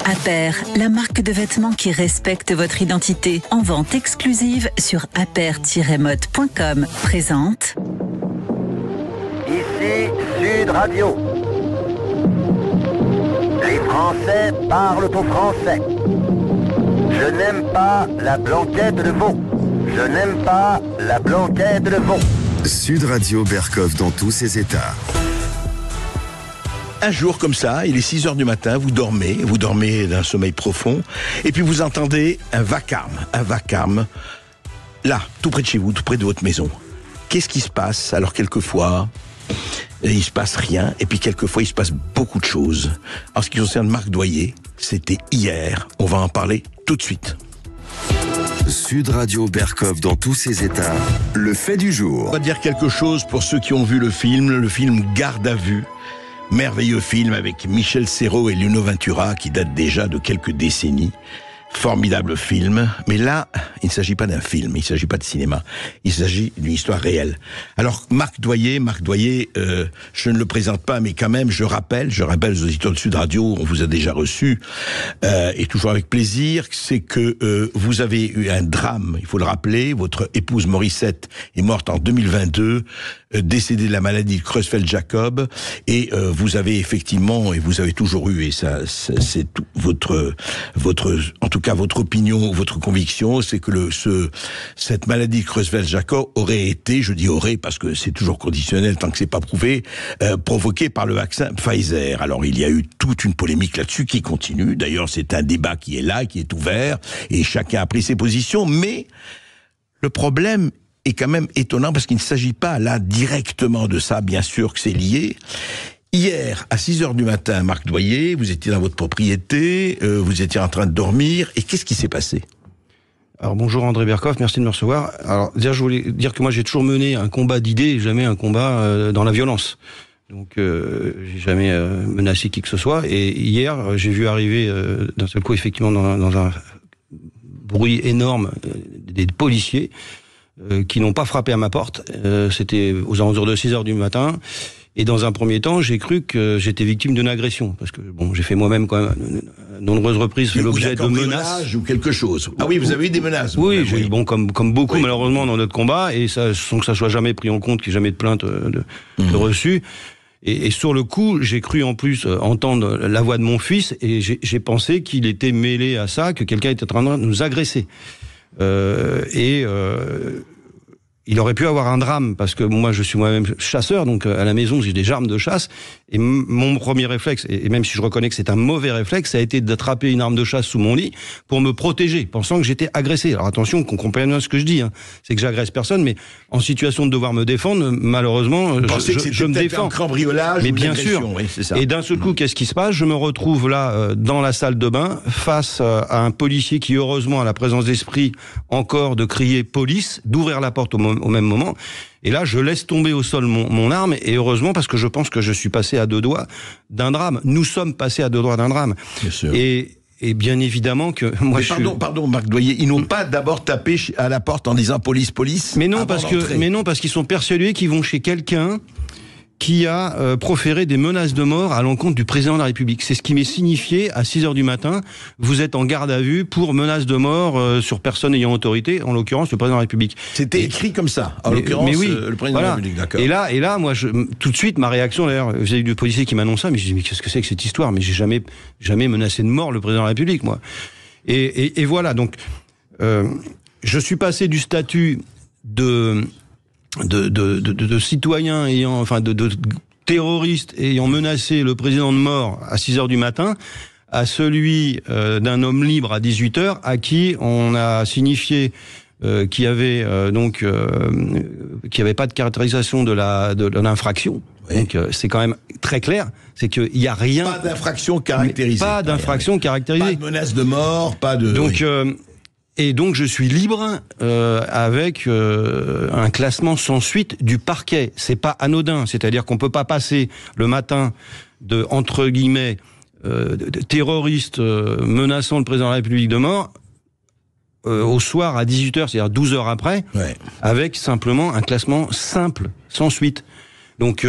Aper, la marque de vêtements qui respecte votre identité. En vente exclusive sur aper-mode.com. Présente. Ici Sud Radio. Les Français parlent au français. Je n'aime pas la blanquette de veau. Je n'aime pas la blanquette de veau. Sud Radio Berkov dans tous ses états. Un jour comme ça, il est 6h du matin, vous dormez d'un sommeil profond, et puis vous entendez un vacarme, là, tout près de chez vous, tout près de votre maison. Qu'est-ce qui se passe? Alors quelquefois, il se passe rien, et puis quelquefois il se passe beaucoup de choses. En ce qui concerne Marc Doyer, c'était hier, on va en parler tout de suite. Sud Radio Berkov dans tous ses états, le fait du jour. On va dire quelque chose pour ceux qui ont vu le film Garde à vue. Merveilleux film avec Michel Serrault et Lino Ventura qui date déjà de quelques décennies. Formidable film, mais là, il ne s'agit pas d'un film, il ne s'agit pas de cinéma, il s'agit d'une histoire réelle. Alors, Marc Doyer, je ne le présente pas, mais quand même, je rappelle aux auditeurs de Sud Radio, on vous a déjà reçu, et toujours avec plaisir, c'est que vous avez eu un drame, il faut le rappeler, votre épouse Morissette est morte en 2022, décédée de la maladie de Creutzfeldt-Jakob, et vous avez effectivement, et vous avez toujours eu, et ça, c'est tout, en tout cas votre opinion, votre conviction, c'est que cette maladie de Creutzfeldt-Jakob aurait été, je dis aurait parce que c'est toujours conditionnel tant que c'est pas prouvé, provoquée par le vaccin Pfizer. Alors il y a eu toute une polémique là-dessus qui continue. D'ailleurs c'est un débat qui est là, qui est ouvert, et chacun a pris ses positions, mais le problème est quand même étonnant parce qu'il ne s'agit pas là directement de ça, bien sûr que c'est lié. Hier, à 6h du matin, Marc Doyer, vous étiez dans votre propriété, vous étiez en train de dormir, et qu'est-ce qui s'est passé? Alors bonjour André Berkov, merci de me recevoir. Alors déjà je voulais dire que moi j'ai toujours mené un combat d'idées, jamais un combat dans la violence. Donc j'ai jamais menacé qui que ce soit, et hier j'ai vu arriver d'un seul coup effectivement dans un bruit énorme des policiers qui n'ont pas frappé à ma porte. C'était aux alentours de 6h du matin. Et dans un premier temps, j'ai cru que j'étais victime d'une agression. Parce que, bon, j'ai fait moi-même quand même à de nombreuses reprises fait l'objet de menaces. Ou quelque chose. Ah oui, vous avez eu des menaces. Oui, j'ai eu, bon, comme beaucoup, malheureusement, dans notre combat, et ça, sans que ça soit jamais pris en compte, qu'il n'y ait jamais de plainte de reçue. Et sur le coup, j'ai cru en plus entendre la voix de mon fils, et j'ai pensé qu'il était mêlé à ça, que quelqu'un était en train de nous agresser. Il aurait pu avoir un drame, parce que moi je suis moi-même chasseur, donc à la maison j'ai des armes de chasse, et mon premier réflexe, et même si je reconnais que c'est un mauvais réflexe, ça a été d'attraper une arme de chasse sous mon lit pour me protéger, pensant que j'étais agressé. Alors attention, qu'on comprenne bien ce que je dis, hein. C'est que j'agresse personne, mais en situation de devoir me défendre, malheureusement, je me défends. Un cambriolage, mais bien sûr. Oui, c'est ça. Et d'un seul coup, qu'est-ce qui se passe? Je me retrouve là, dans la salle de bain, face à un policier qui, heureusement, a la présence d'esprit encore de crier police, d'ouvrir la porte au même moment. Et là, je laisse tomber au sol mon arme, et heureusement, parce que je pense que je suis passé à 2 doigts d'un drame. Nous sommes passés à 2 doigts d'un drame. Bien sûr. Et bien évidemment que moi pardon, Marc Doyer, ils n'ont pas d'abord tapé à la porte en disant police. Mais non, parce qu'ils sont persuadés qu'ils vont chez quelqu'un qui a proféré des menaces de mort à l'encontre du président de la République. C'est ce qui m'est signifié à 6h du matin. Vous êtes en garde à vue pour menaces de mort sur personne ayant autorité, en l'occurrence le président de la République. C'était écrit comme ça, en l'occurrence oui, le président de la République, d'accord. Et là, moi, tout de suite, ma réaction, d'ailleurs, j'ai eu du policier qui m'annonce ça, mais je dis, mais qu'est-ce que c'est que cette histoire? Mais j'ai jamais menacé de mort le président de la République, moi. Et voilà, donc, je suis passé du statut de citoyens ayant, enfin de terroristes ayant menacé le président de mort à 6h du matin, à celui d'un homme libre à 18h, à qui on a signifié qu'il y avait qu'il n'y avait pas de caractérisation de l'infraction. Oui. Donc c'est quand même très clair, c'est qu'il n'y a rien. Pas d'infraction caractérisée. Pas d'infraction caractérisée. Pas de menace de mort, pas de. Donc et donc je suis libre avec un classement sans suite du parquet. C'est pas anodin, c'est-à-dire qu'on peut pas passer le matin de entre guillemets terroristes menaçant le président de la République de mort au soir à 18h, c'est-à-dire 12 heures après, ouais, avec simplement un classement simple, sans suite. Donc,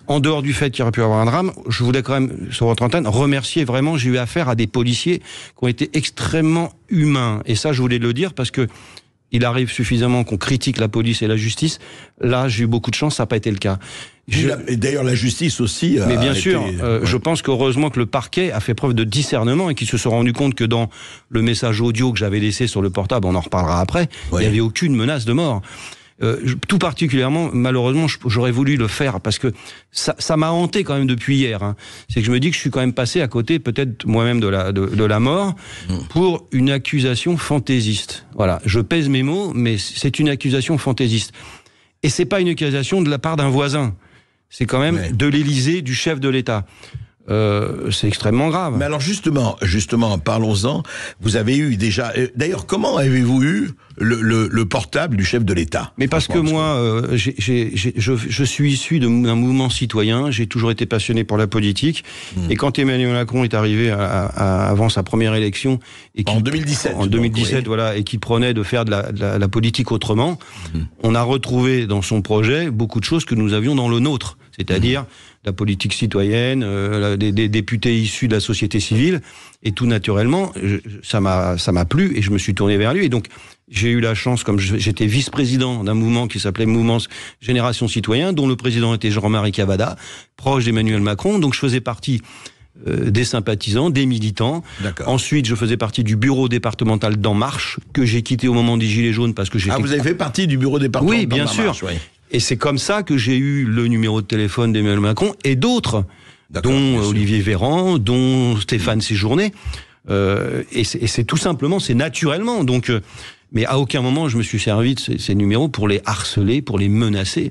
en dehors du fait qu'il y aurait pu avoir un drame, je voulais quand même, sur votre antenne, remercier vraiment, j'ai eu affaire à des policiers qui ont été extrêmement humains. Et ça, je voulais le dire parce que il arrive suffisamment qu'on critique la police et la justice. Là, j'ai eu beaucoup de chance, ça n'a pas été le cas. Et d'ailleurs, la justice aussi. Mais bien sûr, je pense qu'heureusement que le parquet a fait preuve de discernement et qu'ils se sont rendus compte que dans le message audio que j'avais laissé sur le portable, on en reparlera après, il n'y avait aucune menace de mort. Tout particulièrement, malheureusement, j'aurais voulu le faire parce que ça m'a hanté quand même depuis hier. Hein. C'est que je me dis que je suis quand même passé à côté, peut-être moi-même de la mort, pour une accusation fantaisiste. Voilà, je pèse mes mots, mais c'est une accusation fantaisiste. Et c'est pas une accusation de la part d'un voisin. C'est quand même de l'Élysée, du chef de l'État. C'est extrêmement grave. Mais alors justement, parlons-en. Vous avez eu déjà. D'ailleurs, comment avez-vous eu le portable du chef de l'État? Mais parce que moi, je suis issu d'un mouvement citoyen. J'ai toujours été passionné pour la politique. Et quand Emmanuel Macron est arrivé avant sa première élection, et en 2017, voilà, et qu'il prenait de faire de la politique autrement, on a retrouvé dans son projet beaucoup de choses que nous avions dans le nôtre, c'est-à-dire la politique citoyenne, des députés issus de la société civile, et tout naturellement, ça m'a plu, et je me suis tourné vers lui, et donc j'ai eu la chance, comme j'étais vice-président d'un mouvement qui s'appelait Mouvement Génération Citoyen, dont le président était Jean-Marie Cavada, proche d'Emmanuel Macron, donc je faisais partie des sympathisants, des militants. Ensuite, je faisais partie du bureau départemental d'En Marche, que j'ai quitté au moment des Gilets jaunes, parce que j'étais... Ah, vous avez fait partie du bureau départemental d'En Marche? Oui, bien sûr. Et c'est comme ça que j'ai eu le numéro de téléphone d'Emmanuel Macron et d'autres, dont Olivier Véran, dont Stéphane Séjourné. Et c'est tout simplement, c'est naturellement. Donc, mais à aucun moment je me suis servi de ces numéros pour les harceler, pour les menacer.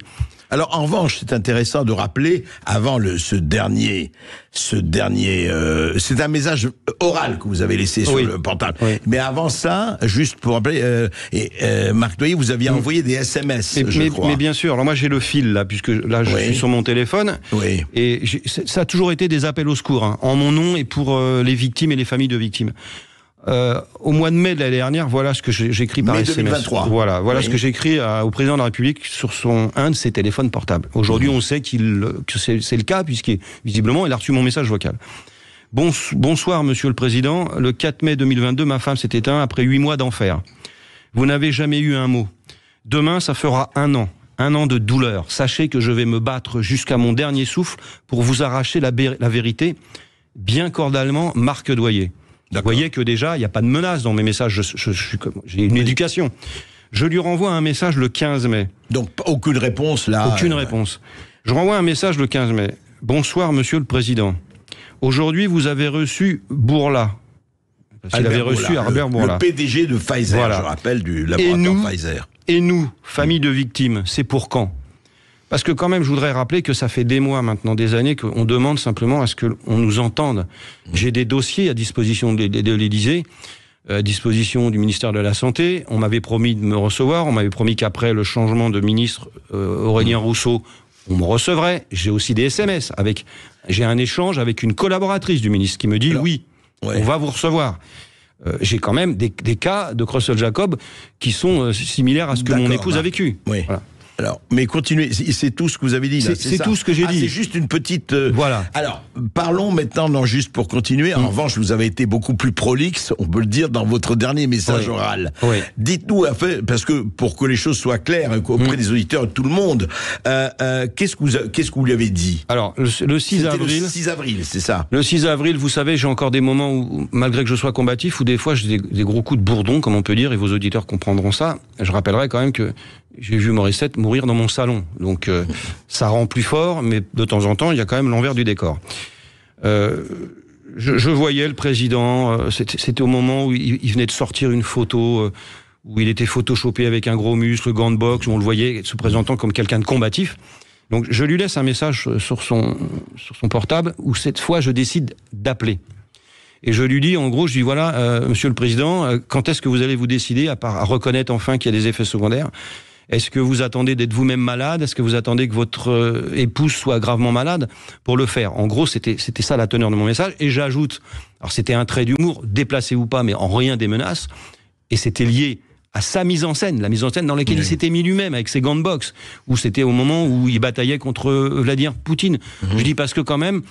Alors, en revanche, c'est intéressant de rappeler, avant ce dernier, c'est un message oral que vous avez laissé sur le portable. Oui. Mais avant ça, juste pour rappeler, Marc Doyer, vous aviez envoyé des SMS, je crois. Mais bien sûr. Alors moi, j'ai le fil, là, puisque là, je suis sur mon téléphone. Oui. Et ça a toujours été des appels au secours, hein, en mon nom et pour les victimes et les familles de victimes. Au mois de mai de l'année dernière, voilà ce que j'écris par SMS. 2023. Voilà ce que j'écris au président de la République sur un de ses téléphones portables. Aujourd'hui, on sait que c'est le cas, puisqu'visiblement, il a reçu mon message vocal. Bonsoir, monsieur le président. Le 4 mai 2022, ma femme s'est éteinte après 8 mois d'enfer. Vous n'avez jamais eu un mot. Demain, ça fera 1 an. 1 an de douleur. Sachez que je vais me battre jusqu'à mon dernier souffle pour vous arracher la vérité. Bien cordialement, Marc Doyer. Vous voyez que déjà, il n'y a pas de menace dans mes messages. J'ai une éducation. Je lui renvoie un message le 15 mai. Donc, aucune réponse là. Aucune réponse. Je renvoie un message le 15 mai. Bonsoir, monsieur le président. Aujourd'hui, vous avez reçu Bourla. Parce qu'il avait reçu Albert Bourla. Le PDG de Pfizer, je rappelle, du laboratoire Pfizer. Et nous, famille de victimes, c'est pour quand? Parce que quand même, je voudrais rappeler que ça fait des mois maintenant, des années, qu'on demande simplement à ce qu'on nous entende. J'ai des dossiers à disposition de l'Élysée, à disposition du ministère de la Santé. On m'avait promis de me recevoir. On m'avait promis qu'après le changement de ministre, Aurélien Rousseau, on me recevrait. J'ai aussi des SMS. J'ai un échange avec une collaboratrice du ministre qui me dit on va vous recevoir. J'ai quand même des cas de Creusel-Jacob qui sont similaires à ce que mon épouse a vécu. Oui. Voilà. Alors, mais continuez, c'est tout ce que vous avez dit là, c'est tout ce que j'ai dit. C'est juste une petite... Voilà. Alors, parlons maintenant, juste pour continuer, en revanche, vous avez été beaucoup plus prolixe, on peut le dire, dans votre dernier message oral. Oui. Dites-nous, parce que pour que les choses soient claires auprès des auditeurs de tout le monde, qu'est-ce que vous lui avez dit? Alors, le 6 avril... le 6 avril, c'est ça. Le 6 avril, vous savez, j'ai encore des moments où, malgré que je sois combatif, où des fois j'ai des gros coups de bourdon, comme on peut dire, et vos auditeurs comprendront ça. Je rappellerai quand même que j'ai vu Morissette mourir dans mon salon. Donc, ça rend plus fort, mais de temps en temps, il y a quand même l'envers du décor. Je voyais le président, c'était au moment où il venait de sortir une photo, où il était photoshopé avec un gros muscle, gant de boxe, où on le voyait se présentant comme quelqu'un de combatif. Donc, je lui laisse un message sur son portable, où cette fois, je décide d'appeler. Et je lui dis, en gros, voilà, monsieur le président, quand est-ce que vous allez vous décider à reconnaître enfin qu'il y a des effets secondaires? Est-ce que vous attendez d'être vous-même malade? Est-ce que vous attendez que votre épouse soit gravement malade pour le faire? En gros, c'était ça la teneur de mon message. Et j'ajoute, alors c'était un trait d'humour, déplacé ou pas, mais en rien des menaces. Et c'était lié à sa mise en scène, la mise en scène dans laquelle il s'était mis lui-même avec ses gants de boxe, où c'était au moment où il bataillait contre Vladimir Poutine. Je dis parce que quand même,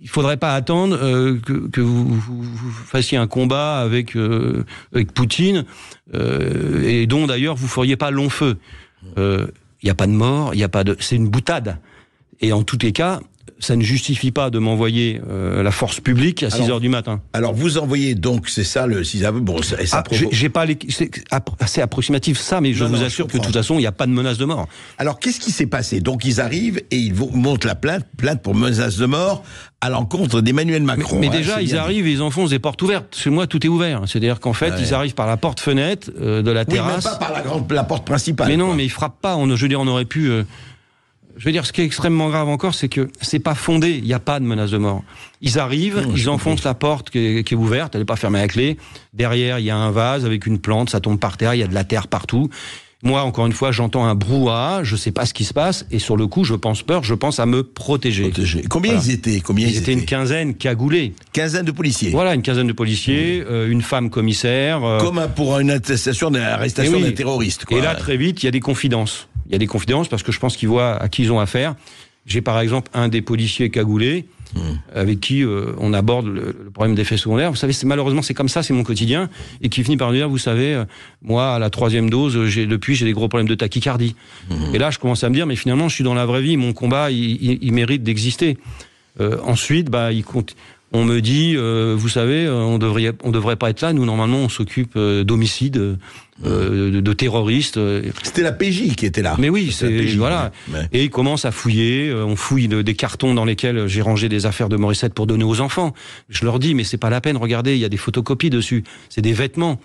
il faudrait pas attendre que vous fassiez un combat avec Poutine, et dont d'ailleurs vous feriez pas long feu. Il n'y a pas de mort, c'est une boutade. Et en tous les cas, ça ne justifie pas de m'envoyer la force publique à 6h du matin. Alors vous envoyez donc, c'est ça le 6 avril, bon, j'ai pas c'est assez approximatif ça, mais je vous assure que de toute façon, il n'y a pas de menace de mort. Alors qu'est-ce qui s'est passé? Donc ils arrivent et ils montent la plainte pour menace de mort à l'encontre d'Emmanuel Macron. Mais déjà, ils arrivent et ils enfoncent des portes ouvertes. Chez moi, tout est ouvert. C'est-à-dire qu'en fait, ils arrivent par la porte-fenêtre de la terrasse. Oui, même pas par la porte principale. Mais non, mais ils frappent pas. Je veux dire, on aurait pu... Je veux dire, ce qui est extrêmement grave encore, c'est que c'est pas fondé. Il n'y a pas de menace de mort. Ils arrivent, ils enfoncent la porte qui est ouverte, elle n'est pas fermée à clé. Derrière, il y a un vase avec une plante, ça tombe par terre, il y a de la terre partout. Moi, encore une fois, j'entends un brouhaha, je sais pas ce qui se passe, et sur le coup, je pense à me protéger. Combien ils étaient? Ils étaient une quinzaine cagoulés. Quinzaine de policiers. Voilà, une quinzaine de policiers, une femme commissaire. Comme pour une arrestation d'un terroriste, quoi. Et là, très vite, il y a des confidences. Il y a des confidences parce que je pense qu'ils voient à qui ils ont affaire. J'ai par exemple un des policiers cagoulés avec qui on aborde le problème d'effets secondaires. Vous savez, malheureusement, c'est comme ça, c'est mon quotidien. Et qui finit par dire, vous savez, moi, à la 3e dose, j'ai des gros problèmes de tachycardie. Et là, je commence à me dire, mais finalement, je suis dans la vraie vie. Mon combat, il mérite d'exister. Ensuite, on me dit, vous savez, on devrait pas être là. Nous, normalement, on s'occupe d'homicides, de terroristes. C'était la PJ qui était là. Mais oui, voilà. Ouais. Et ils commencent à fouiller. On fouille des cartons dans lesquels j'ai rangé des affaires de Morissette pour donner aux enfants. Je leur dis, mais c'est pas la peine. Regardez, il y a des photocopies dessus. C'est des vêtements.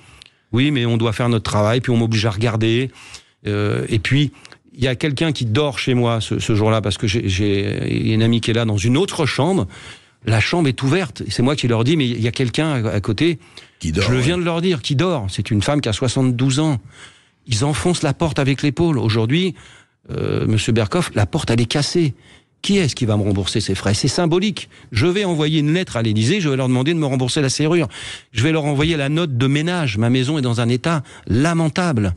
Oui, mais on doit faire notre travail. Puis on m'oblige à regarder. Et puis il y a quelqu'un qui dort chez moi ce jour-là parce que j'ai une amie qui est là dans une autre chambre. La chambre est ouverte. C'est moi qui leur dis, mais il y a quelqu'un à côté. Qui dort, je viens de leur dire, qui dort. C'est une femme qui a 72 ans. Ils enfoncent la porte avec l'épaule. Aujourd'hui, Monsieur Berkoff, la porte, elle est cassée. Qui est-ce qui va me rembourser ces frais? C'est symbolique. Je vais envoyer une lettre à l'Élysée, je vais leur demander de me rembourser la serrure. Je vais leur envoyer la note de ménage. Ma maison est dans un état lamentable.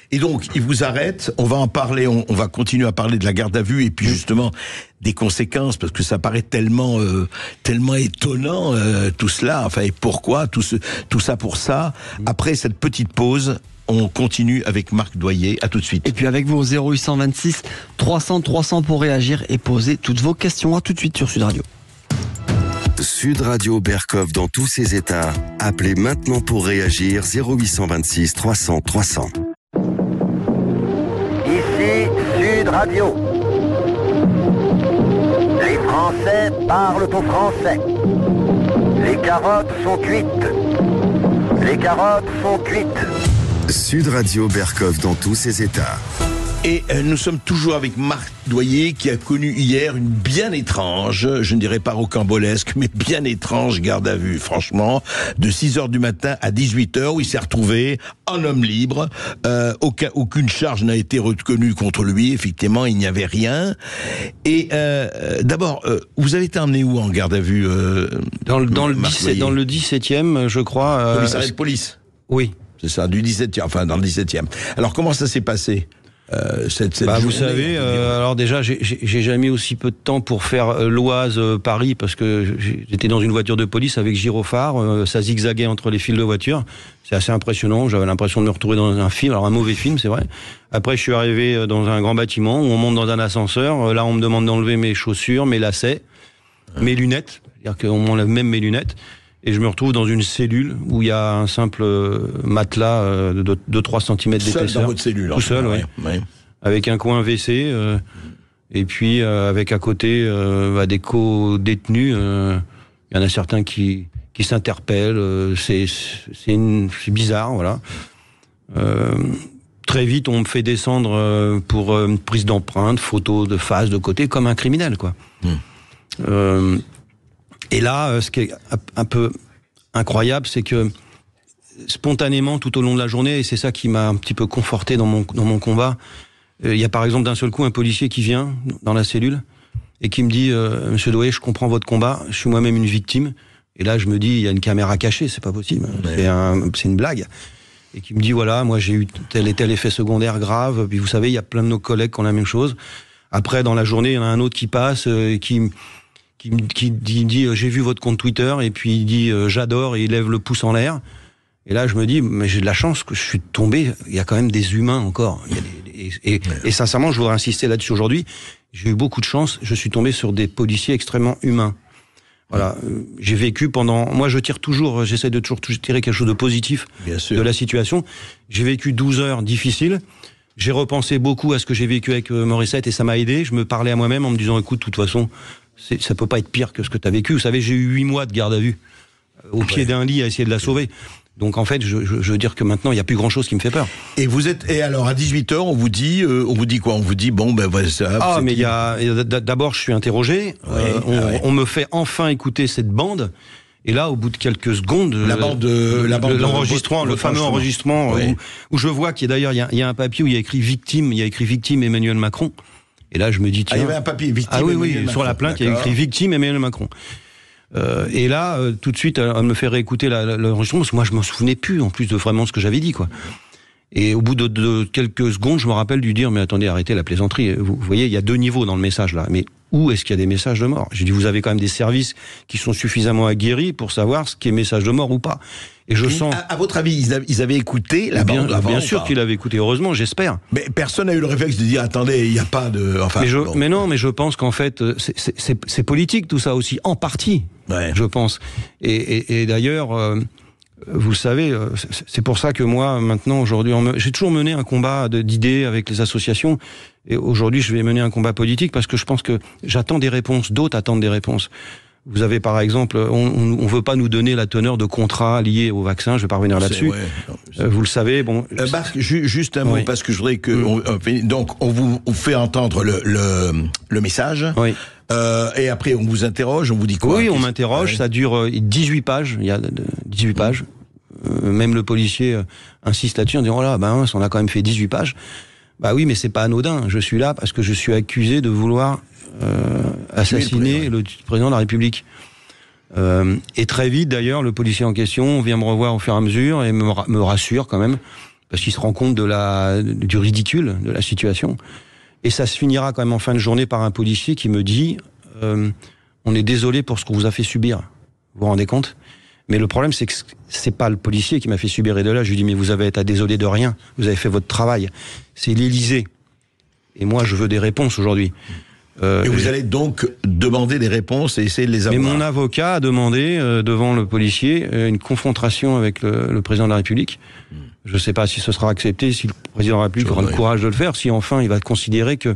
Et donc, ils vous arrêtent, on va en parler, on va continuer à parler de la garde à vue et puis justement des conséquences, parce que ça paraît tellement étonnant tout cela, enfin, et pourquoi, tout ça pour ça. Après cette petite pause, on continue avec Marc Doyer, à tout de suite. Et puis avec vous au 0826 300 300 pour réagir et poser toutes vos questions, à tout de suite sur Sud Radio. Sud Radio Berkoff dans tous ses états. Appelez maintenant pour réagir 0826 300 300. Ici Sud Radio. Les Français parlent au français. Les carottes sont cuites. Les carottes sont cuites. Sud Radio Berkoff dans tous ses états. Et nous sommes toujours avec Marc Doyer qui a connu hier une bien étrange, je ne dirais pas rocambolesque, mais bien étrange garde à vue, franchement, de 6h du matin à 18h où il s'est retrouvé en homme libre. Aucune charge n'a été reconnue contre lui, effectivement, il n'y avait rien. Et d'abord, vous avez été emmené où en garde à vue dans le 17e, je crois. Commissariat de police. Oui. C'est ça, du 17e, enfin dans le 17e. Alors comment ça s'est passé cette vous savez, alors déjà, j'ai jamais eu aussi peu de temps pour faire l'Oise-Paris, parce que j'étais dans une voiture de police avec gyrophare, ça zigzaguait entre les fils de voiture, c'est assez impressionnant, j'avais l'impression de me retrouver dans un film, alors un mauvais film, c'est vrai. Après, je suis arrivé dans un grand bâtiment, où on monte dans un ascenseur, là on me demande d'enlever mes chaussures, mes lacets, mes lunettes, c'est-à-dire qu'on m'enlève même mes lunettes, et je me retrouve dans une cellule où il y a un simple matelas de 2-3 cm d'épaisseur. Seul dans votre cellule. Tout seul, oui. Ouais. Avec un coin WC, et puis avec à côté des co-détenus. Il y en a certains qui s'interpellent. C'est bizarre, voilà. Très vite, on me fait descendre pour prise d'empreinte, photo de face, de côté, comme un criminel, quoi. Et là, ce qui est un peu incroyable, c'est que spontanément, tout au long de la journée, et c'est ça qui m'a un petit peu conforté dans mon combat, il y a par exemple d'un seul coup un policier qui vient dans la cellule et qui me dit « Monsieur Doyer, je comprends votre combat, je suis moi-même une victime ». Et là, je me dis, il y a une caméra cachée, c'est pas possible, c'est une blague. et qui me dit voilà, moi j'ai eu tel et tel effet secondaire grave. Puis vous savez, il y a plein de nos collègues qui ont la même chose. Après, dans la journée, il y en a un autre qui passe et qui dit j'ai vu votre compte Twitter, et puis il dit j'adore, et il lève le pouce en l'air. Et là, je me dis, mais j'ai de la chance que je suis tombé. Il y a quand même des humains encore. Et sincèrement, je voudrais insister là-dessus aujourd'hui. J'ai eu beaucoup de chance. Je suis tombé sur des policiers extrêmement humains. Voilà. J'ai vécu moi, j'essaie de toujours tirer quelque chose de positif de la situation. J'ai vécu 12 heures difficiles. J'ai repensé beaucoup à ce que j'ai vécu avec Morissette, et ça m'a aidé. Je me parlais à moi-même en me disant, écoute, de toute façon, ça peut pas être pire que ce que tu as vécu. Vous savez, j'ai eu 8 mois de garde à vue au pied d'un lit à essayer de la sauver. Donc en fait, je veux dire que maintenant, il n'y a plus grand-chose qui me fait peur. Et alors à 18h, on vous dit quoi? On vous dit bon ben voilà ça. Ah mais d'abord je suis interrogé. On me fait enfin écouter cette bande. Et là, au bout de quelques secondes, l'enregistrement, le fameux enregistrement où je vois qu'il y a d'ailleurs il y a un papier où il y a écrit victime Emmanuel Macron. Et là, je me dis tiens. Il y avait un papier victime. Ah oui, sur la plainte, il y a écrit victime Emmanuel Macron. Et là, tout de suite, elle me fait réécouter l'enregistrement, parce que moi, je m'en souvenais plus, en plus de vraiment ce que j'avais dit, quoi. Et au bout de quelques secondes, je me rappelle lui dire, mais attendez, arrêtez la plaisanterie. Vous voyez, il y a 2 niveaux dans le message, là. Mais où est-ce qu'il y a des messages de mort? J'ai dit, vous avez quand même des services qui sont suffisamment aguerris pour savoir ce qui est message de mort ou pas. Et je sens... À votre avis, ils avaient écouté la bande avant? Bien sûr qu'ils l'avaient écouté, heureusement, j'espère. Mais personne n'a eu le réflexe de dire, attendez, il n'y a pas de... Enfin, mais non, mais je pense qu'en fait, c'est politique tout ça aussi, en partie, je pense. Et d'ailleurs... vous le savez, c'est pour ça que moi, maintenant, aujourd'hui, j'ai toujours mené un combat d'idées avec les associations, et aujourd'hui, je vais mener un combat politique parce que je pense que j'attends des réponses, d'autres attendent des réponses. Vous avez par exemple, on veut pas nous donner la teneur de contrats liés au vaccin, je vais pas revenir là-dessus. Vous le savez, bon... Marc, juste un mot, parce que je voudrais que... donc, on vous fait entendre le message. Oui. Et après, on vous interroge, on vous dit quoi? Oui, on m'interroge, ça dure 18 pages, il y a 18 pages. Même le policier insiste là-dessus en disant, oh là, on a quand même fait 18 pages. Bah oui, mais c'est pas anodin. Je suis là parce que je suis accusé de vouloir assassiner le président de la République. Et très vite, d'ailleurs, le policier en question vient me revoir au fur et à mesure et me rassure quand même, parce qu'il se rend compte du ridicule de la situation. Et ça se finira quand même en fin de journée par un policier qui me dit on est désolé pour ce qu'on vous a fait subir. Vous vous rendez compte? Mais le problème, c'est que c'est pas le policier qui m'a fait subir. Et de là, je lui dis, mais vous avez été désolé de rien. Vous avez fait votre travail. C'est l'Élysée. Et moi, je veux des réponses aujourd'hui. Et vous allez donc demander des réponses et essayer de les avoir. Mais mon avocat a demandé, devant le policier, une confrontation avec le président de la République. Je ne sais pas si ce sera accepté, si le président de la République aura le courage de le faire, si enfin il va considérer que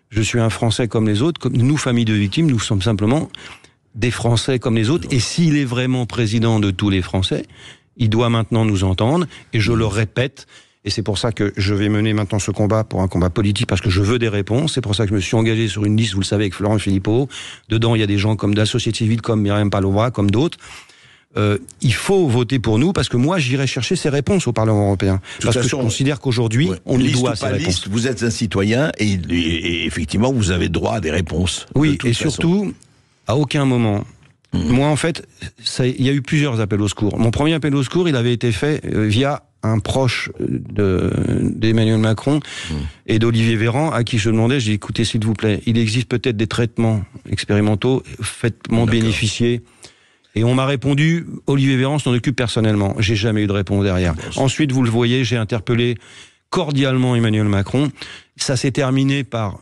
je suis un Français comme les autres, comme nous, famille de victimes, nous sommes simplement des Français comme les autres. Et s'il est vraiment président de tous les Français, il doit maintenant nous entendre. Et je le répète, et c'est pour ça que je vais mener maintenant ce combat pour un combat politique, parce que je veux des réponses. C'est pour ça que je me suis engagé sur une liste, vous le savez, avec Florent Philippot. Dedans, il y a des gens comme de la société civile, comme Myriam Palloura, comme d'autres. Il faut voter pour nous, parce que moi, j'irai chercher ces réponses au Parlement européen. Parce que je considère qu'aujourd'hui, on nous doit ces réponses. Vous êtes un citoyen et effectivement, vous avez droit à des réponses. Oui, et surtout, à aucun moment... Moi, en fait, il y a eu plusieurs appels au secours. Mon premier appel au secours, il avait été fait via un proche d'Emmanuel Macron et d'Olivier Véran, à qui je demandais, j'ai dit, écoutez, s'il vous plaît, il existe peut-être des traitements expérimentaux, faites-m'en bénéficier. Et on m'a répondu, Olivier Véran s'en occupe personnellement. J'ai jamais eu de réponse derrière. Ensuite, vous le voyez, j'ai interpellé cordialement Emmanuel Macron. Ça s'est terminé par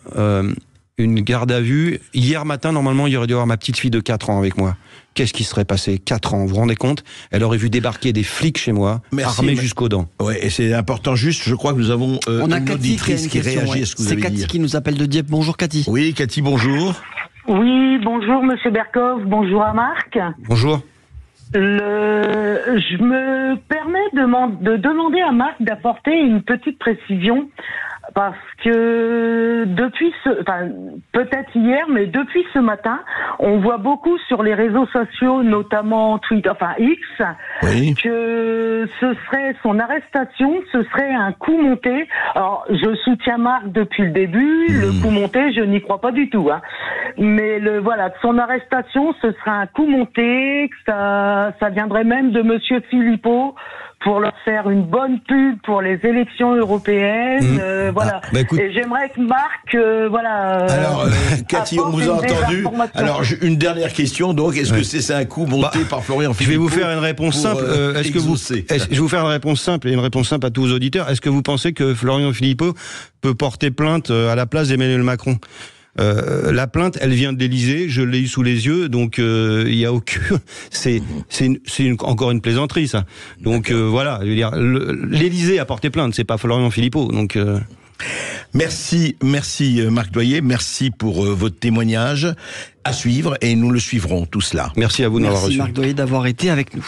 une garde à vue. Hier matin, normalement, il y aurait dû avoir ma petite fille de 4 ans avec moi. Qu'est-ce qui serait passé? 4 ans, vous vous rendez compte? Elle aurait vu débarquer des flics chez moi, armés jusqu'aux dents. Ouais, et c'est important, juste, je crois que nous avons on a une Cathy auditrice qui réagit à ce que vous avez dit. C'est Cathy qui nous appelle de Dieppe. Bonjour Cathy. Oui, Cathy, bonjour. Oui, bonjour Monsieur Berkov, bonjour à Marc. Bonjour. Je me permets de demander à Marc d'apporter une petite précision, parce que peut-être hier, mais depuis ce matin, on voit beaucoup sur les réseaux sociaux, notamment Twitter, X, que son arrestation, ce serait un coup monté. Alors, je soutiens Marc depuis le début, le coup monté, je n'y crois pas du tout, hein. Mais que son arrestation, ce serait un coup monté, que ça viendrait même de Monsieur Philippot, pour leur faire une bonne pub pour les élections européennes. Voilà. Ah, bah écoute... Et j'aimerais que Marc, Alors, Cathy, on vous a entendu. Alors, une dernière question. Donc, est-ce que c'est un coup monté par Florian Philippot? Je vais vous faire une réponse simple. Je vais vous faire une réponse simple et une réponse simple à tous vos auditeurs. Est-ce que vous pensez que Florian Philippot peut porter plainte à la place d'Emmanuel Macron? La plainte, elle vient de l'Élysée, je l'ai eu sous les yeux, donc il y a aucun. C'est encore une plaisanterie, ça. Donc voilà, je veux dire, l'Élysée a porté plainte, c'est pas Florian Philippot. Donc merci Marc Doyer, merci pour votre témoignage à suivre et nous le suivrons tout cela. Merci à vous de m'avoir reçu. Merci Marc Doyer d'avoir été avec nous.